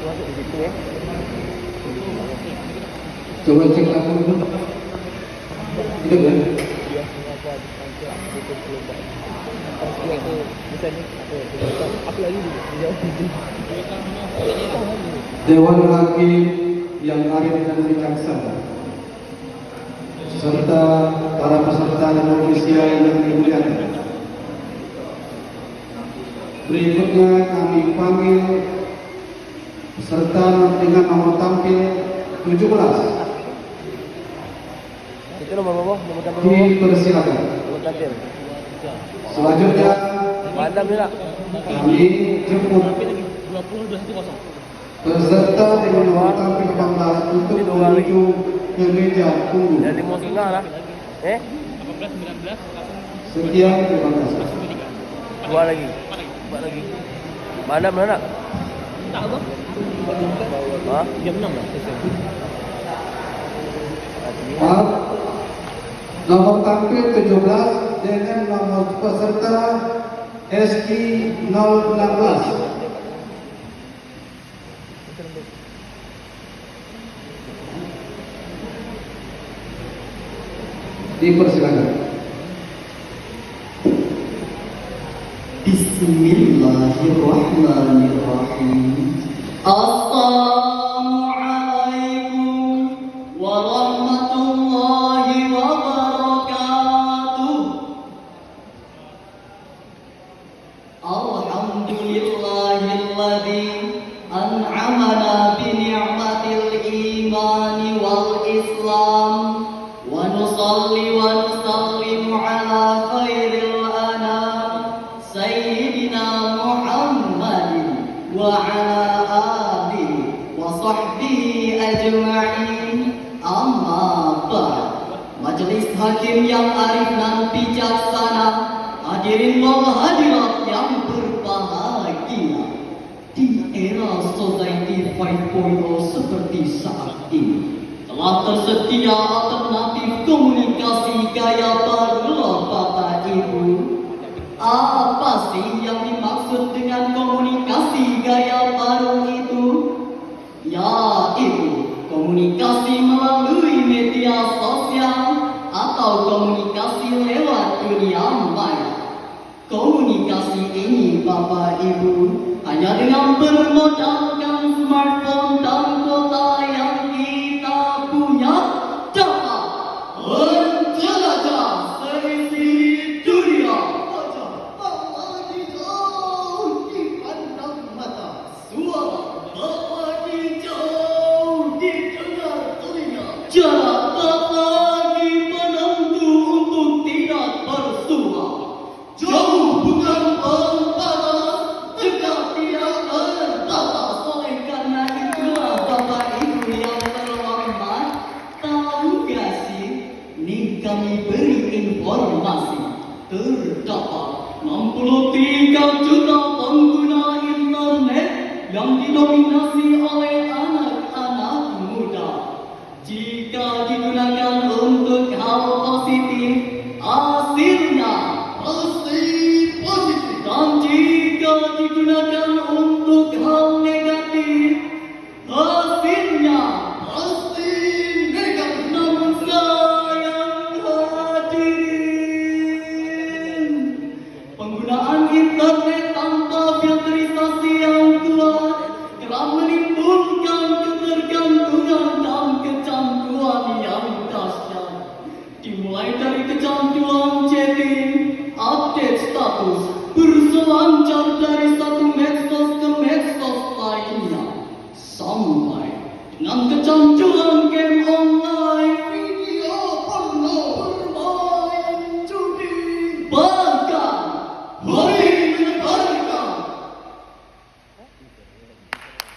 masuk di situ ya. Coba cek aku dulu. Itu kan? Iya, apa itu gelombang. Itu bisa nih. Apa lagi dijawab itu. Dewan Hakim yang arif dan bijaksana, serta para peserta dan ofisial yang dimuliakan. Berikutnya kami panggil peserta dengan nomor tampil 17. Itu nomor tampil. Dipersilakan. Nomor tampil. Selanjutnya Mantap ya. kami jemput 20 peserta dengan nomor tampil 14 untuk menuju ke meja tunggu. Dari mau setengah lah. 18, 19, Sekian, terima kasih. Dua lagi. Mana? tak apa? Hah? Jam 6 lah selesai. Maaf, nomor tampil 17 dengan nomor peserta SQ 016. Dipersilakan. Bismillahirrahmanirrahim. Assalamualaikum warahmatullahi wabarakatuh. Alhamdulillahilladzi an'amana bi ni'matil imani wal islam. Wa nusalli wa nusallimu ala khairil anam sayyidina Muhammadin wa ala alihi wa sahbihi ajma'in. Amma ba'd. Majelis hakim yang arif dan bijaksana, hadirin wal hadirat yang berbahagia. Di era Society 5.0 seperti saat ini telah tersedia alternatif komunikasi gaya baru loh Bapak Ibu. Apa sih yang dimaksud dengan komunikasi gaya baru itu? Yaitu komunikasi melalui media sosial atau komunikasi lewat dunia maya. Komunikasi ini Bapak Ibu hanya dengan bermodalkan smartphone dan kota yang kita punya dapat menjelajah seisi dunia. Wajah Allah hijau dipandang mata, suara Bapak hijau didengar telinga, jarak Bapak menentu untuk tidak bersua. Jauh bukan pembatas, dekat tidak terbatas. Oleh karena itulah Bapak Ibu yang terhormat, tahu gak sih? Nih kami beri informasi. Terdapat 63 juta pengguna internet yang didominasi oleh anak-anak muda. Jika digunakan untuk hal positif, hasilnya pasti positif. Dan jika digunakan untuk hal negatif, hasilnya pasti negatif. Namun sayang hadirin, penggunaan internet tanpa filterisasi yang kuat kerap menimbulkan ketergantungan dan kecanduan yang dahsyat. Dimulai dari kecanduan chatting, update status, berselancar dari satu medsos ke medsos lainnya, sampai dengan kecanduan game online, video porno, bermain judi, bahkan boleh menyebarkan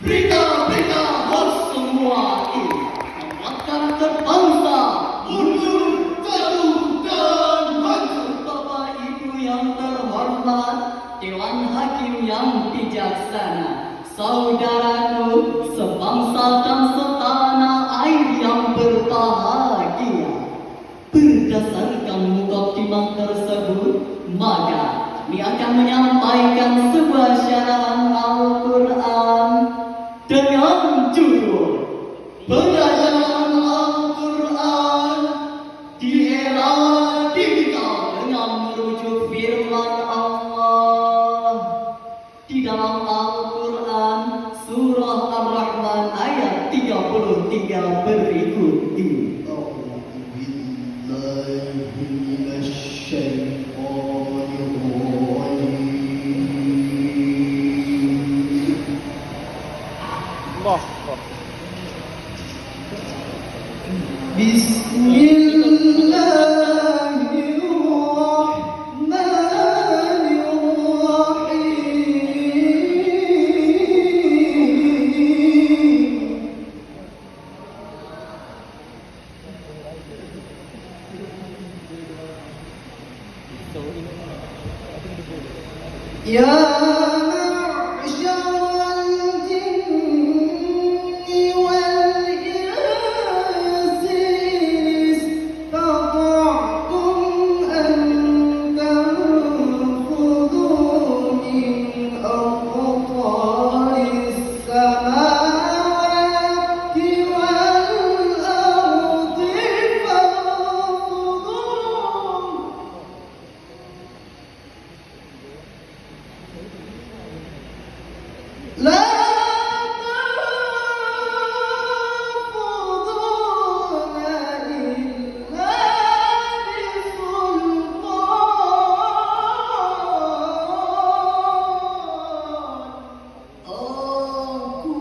berita-berita hoax. Semua ini membuat karakter bangsa mundur, jatuh, dan hancur. Bapak Ibu yang terhormat, Dewan Hakim yang bijaksana, saudaraku sebangsa dan setanah air yang berbahagia. Berdasarkan mukadimah tersebut, maka kami akan menyampaikan sebuah syarahan Al-Quran. dengan judul Pengajaran Al-Quran di era digital dengan merujuk firman Allah di dalam Al-Quran surah Ar-Rahman ayat 33 berikut ini. Allah. Ya ma'syaral jinni wal insi istata'tum an tanfudhu min aqtaris samawati wal ardi fanfudhu. لا تنفذون إلا بسلطان. Aku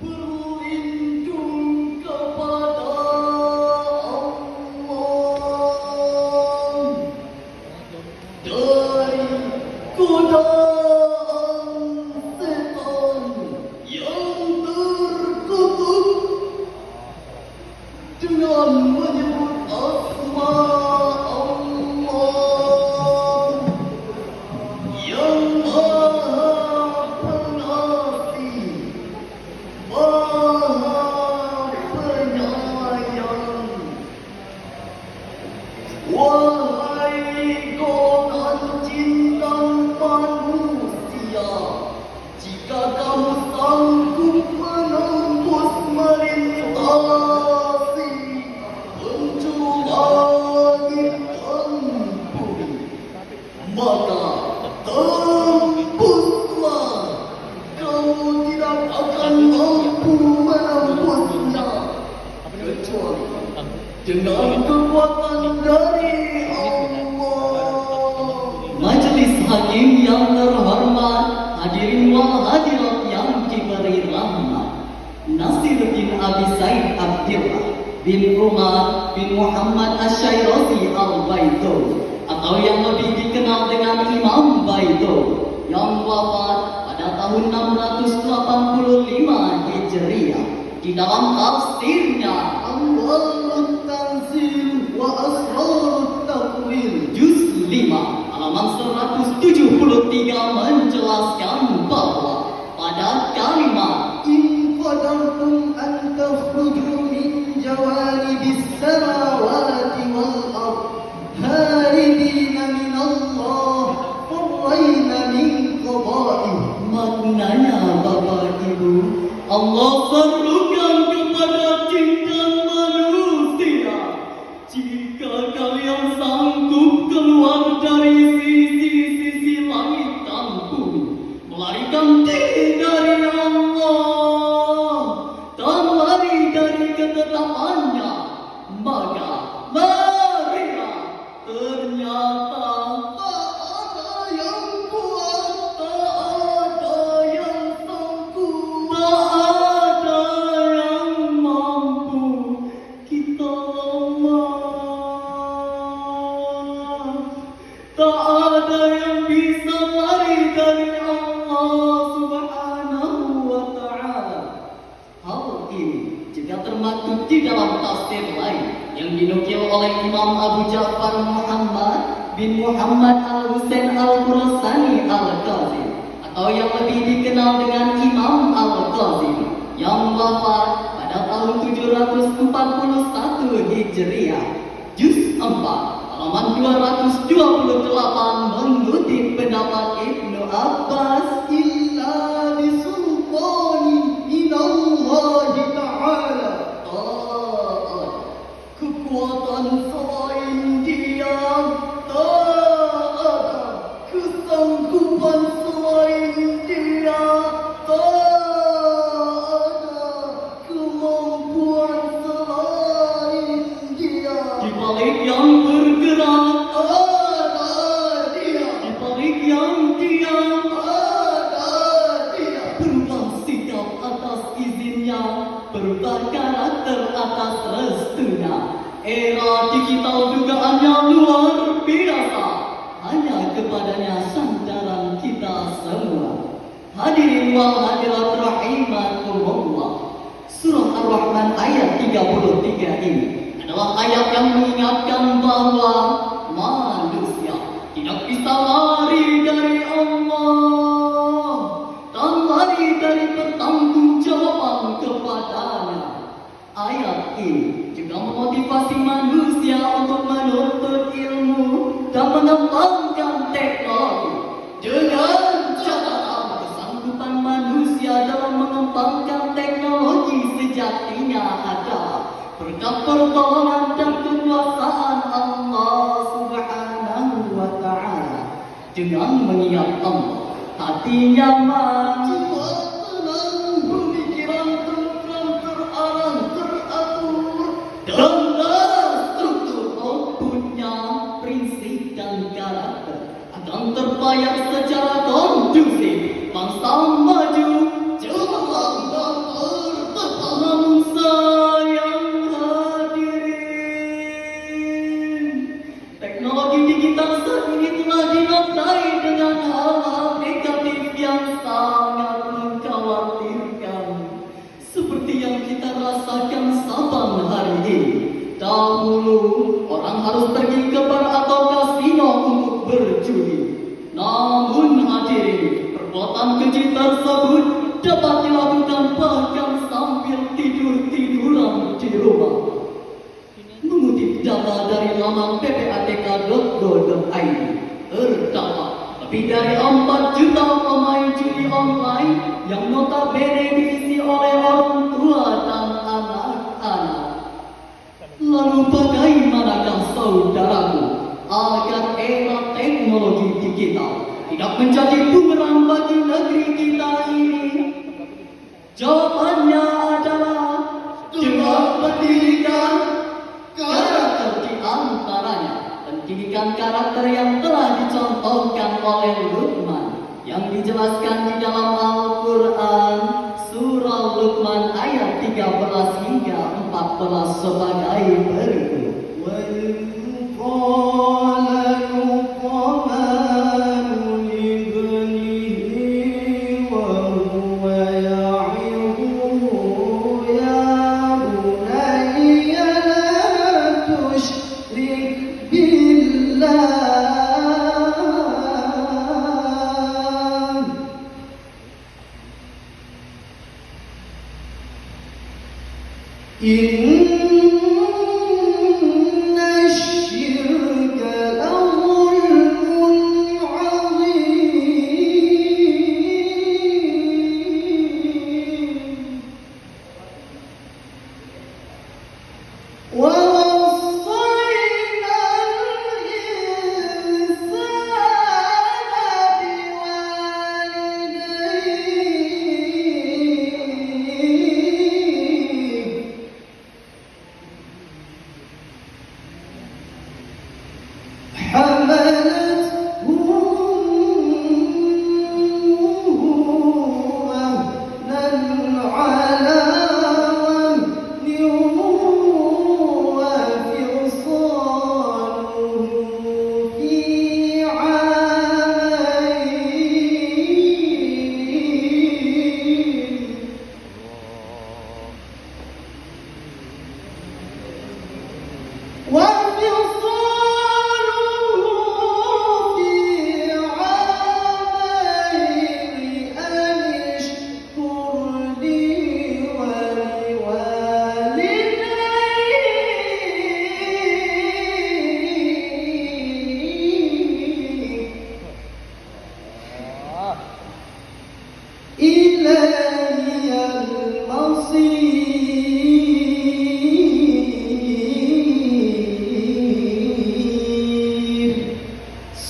berlindung kepada Allah dari godaan setan yang terkutuk dengan menyebut asma Allah yang Maha Pengasih, Maha Penyayang. Wahai golongan jin dan manusia, jika kamu sanggup menembus melintasi penjuru langit dan bumi, maka tembuslah. Kamu tidak akan mampu menembusnya kecuali dengan kekuatan dari Allah. Majelis hakim yang terhormat, hadirin wal hadirat yang diberi rahmat. Nasiruddin Abi Said Abdillah bin Umar bin Muhammad Asy-Syairazi Al-Baitul atau yang lebih dikenal dengan Imam Baitul yang wafat pada tahun 685 Hijriah. Di dalam tafsirnya Anwarut Tanzil wa Asrarut Taqwil juz 5 halaman 173 menjelaskan bahwa pada kalimat in qadartum an takhruju min jawanibis samawati wal ard haribina min Allah farraina min qada'ih. Maknanya Bapak Ibu, Allah serukan kepada jin dan manusia, jika kalian sanggup keluar dari sisi-sisi langit dan bumi, melarikan diri dari Allah dan lari dari ketetapannya, maka marilah. Ternyata tak ada yang kuat, tak ada yang sanggup, tak ada yang mampu. Kita lemah, tak ada yang bisa lari dari Allah Subhanahu wa Ta'ala. Hal ini juga termaktub di dalam tafsir lain yang dinukil oleh Imam Abu Ja'far Muhammad bin Muhammad Al-Husain Al-Khurasani Al-Qazim atau yang lebih dikenal dengan Imam Al-Qazim yang wafat pada tahun 741 Hijriah juz 4 halaman 228 mengutip pendapat Ibnu Abbas illa bisultani berubah karakter atas restunya. Era digital dugaan yang luar biasa hanya kepadanya sandaran kita semua. Hadirin wal hadirat rahimakumullah. Surah Ar-Rahman ayat 33 ini adalah ayat yang mengingatkan bahwa manusia tidak bisa lari dari Allah dan lari dari pertanggungjawaban kepadanya. Ayat ini juga memotivasi manusia untuk menuntut ilmu dan mengembangkan teknologi dengan catatan kesanggupan manusia dalam mengembangkan teknologi sejatinya adalah berkat pertolongan dan kekuasaan Allah Subhanahu wa Ta'ala. Dengan mengingat Allah, hati nyaman, jiwa tenang, pemikiran tentram, terarah, teratur, dan terstruktur outputnya, prinsip dan karakter akan terbayar secara kondusif. Bangsa maju, cemerlang dan bertahan. Namun sayang hadirin, teknologi digital saat ini telah dinodai dengan hal-hal negatif yang sangat mengkhawatirkan, seperti yang kita rasakan saban hari ini. Dahulu orang harus pergi ke bar atau kasino untuk berjudi. Namun hadirin, perbuatan keji tersebut dapat dilakukan bahkan sambil tidur-tiduran di rumah. Mengutip data dari laman ppatk.go.id, terdapat lebih dari 4 juta pemain judi online yang notabene diisi oleh orang tua dan anak-anak. Lalu bagaimanakah saudaraku agar era teknologi digital tidak menjadi bumerang bagi negeri kita ini? Jawabannya adalah dengan pendidikan karakter di antaranya. Pendidikan karakter yang telah dicontohkan oleh Luqman, yang dijelaskan di dalam Al-Quran surah Luqman ayat 13 hingga 14 sebagai berikut.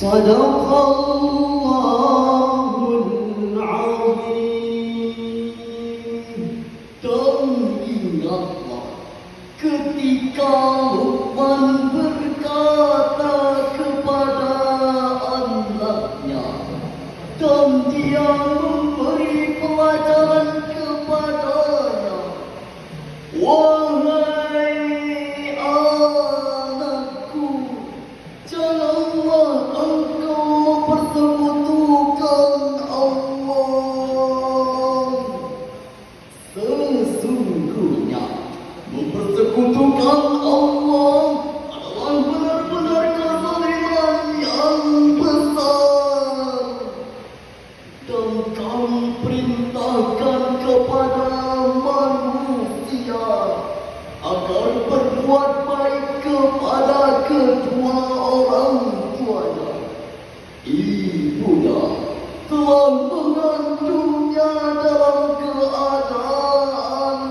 Sadaqallahul azim. Dan ingatlah ketika Luqman berkata kepada anaknya, dan dia memberi pelajaran kepadanya, berbuat baik kepada kedua orang tuanya. Ibunya telah mengandungnya dalam keadaan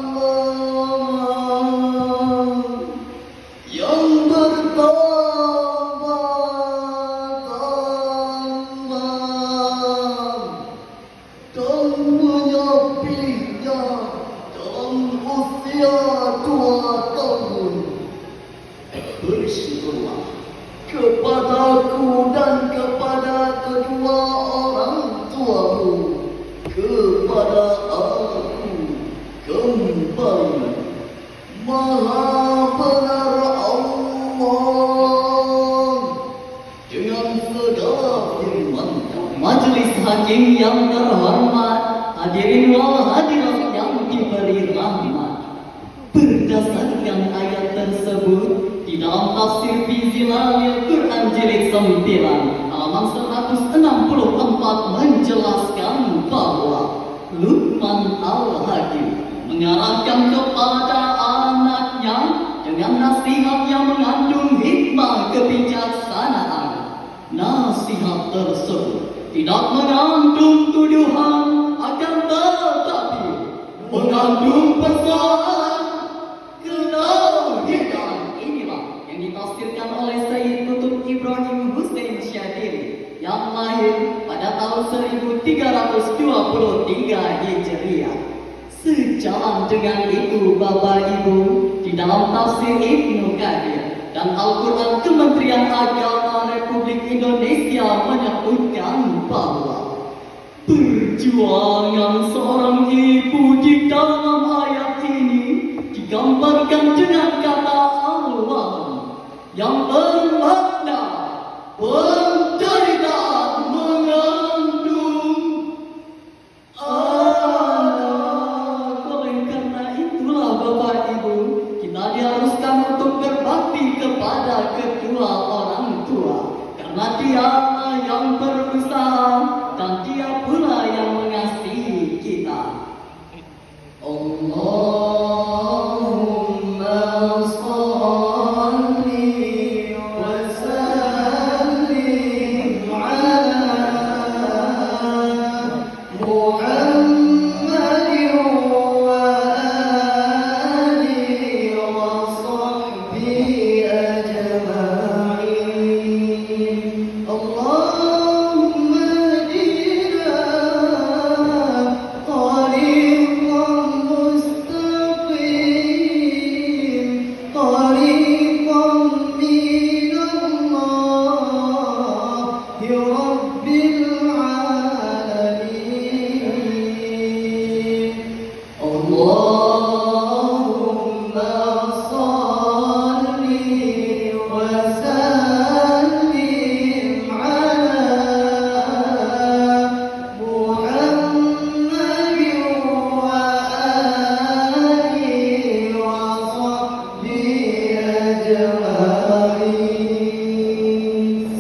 yang bertambah-tambah dan menyapinya dalam usia 2 tahun. Bersyukurlah kepadaku dan kepada kedua orang tuamu, kepada aku kembali. Maha benar Allah dengan segala firman. Majelis hakim yang terhormat, hadirin wal hadirat yang diberi rahmat. Berdasarkan ayat tersebut di dalam tafsir fi Zilalil Quran jilid 9 halaman 164 menjelaskan bahwa Luqman Al-Hakim mengarahkan kepada anaknya dengan nasihat yang mengandung hikmah kebijaksanaan. Nasihat tersebut tidak mengandung tuduhan, akan tetapi mengandung pesan ketauhidan. Inilah yang ditafsirkan oleh Sayyid Qutb Ibrahim Hussein Syadili yang lahir pada tahun 1323 Hijriah. Sejalan dengan itu, Bapak Ibu, di dalam tafsir Ibnu Katsir dan Al-Quran Kementerian Agama Republik Indonesia menyebutkan bahwa perjuangan seorang ibu di dalam ayat ini digambarkan dengan kata Allah yang bermakna penderitaan mengandung anak. Oleh karena itulah Bapak Ibu, kita diharuskan untuk berbakti kepada kedua orang tua, karena dia yang berusaha dan dia pula yang mengasihi kita. Allahumma shalli wa sallim ala Muhammadin wa alihi wa sahbihi ajma'in. Allahumma hdina tariqan mustaqim, tariqan minallah ya rabbil alamin. Allahumma salli wa sallim ala Muhammadin wa alihi wa sahbihi ajma'in.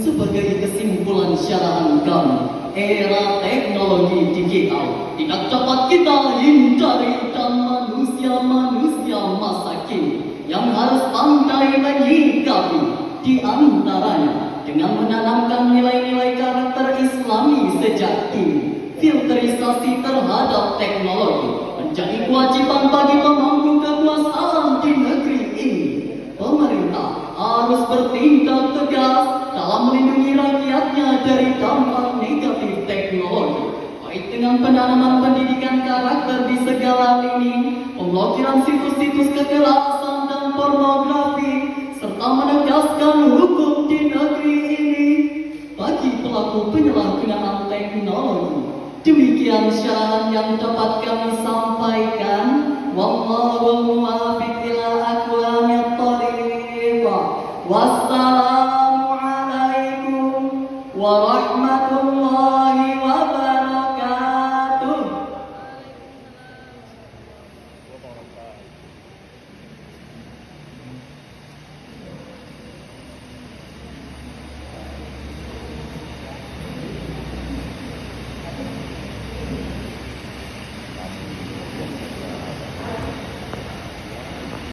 Sebagai kesimpulan syarahan kami, era teknologi digital tidak dapat kita hindari, dan manusia-manusia masa kini yang harus pandai menyikapi, di antaranya dengan menanamkan nilai-nilai karakter Islami sejak dini. Filterisasi terhadap teknologi menjadi kewajiban bagi pemangku kekuasaan di negeri ini. Pemerintah harus bertindak tegas dalam melindungi rakyatnya dari dampak negatif teknologi, baik dengan penanaman pendidikan karakter di segala lini, pemblokiran situs-situs kekerasan dan pornografi, serta menegaskan hukum di negeri ini bagi pelaku penyalahgunaan teknologi. Demikian syarahan yang dapat kami sampaikan.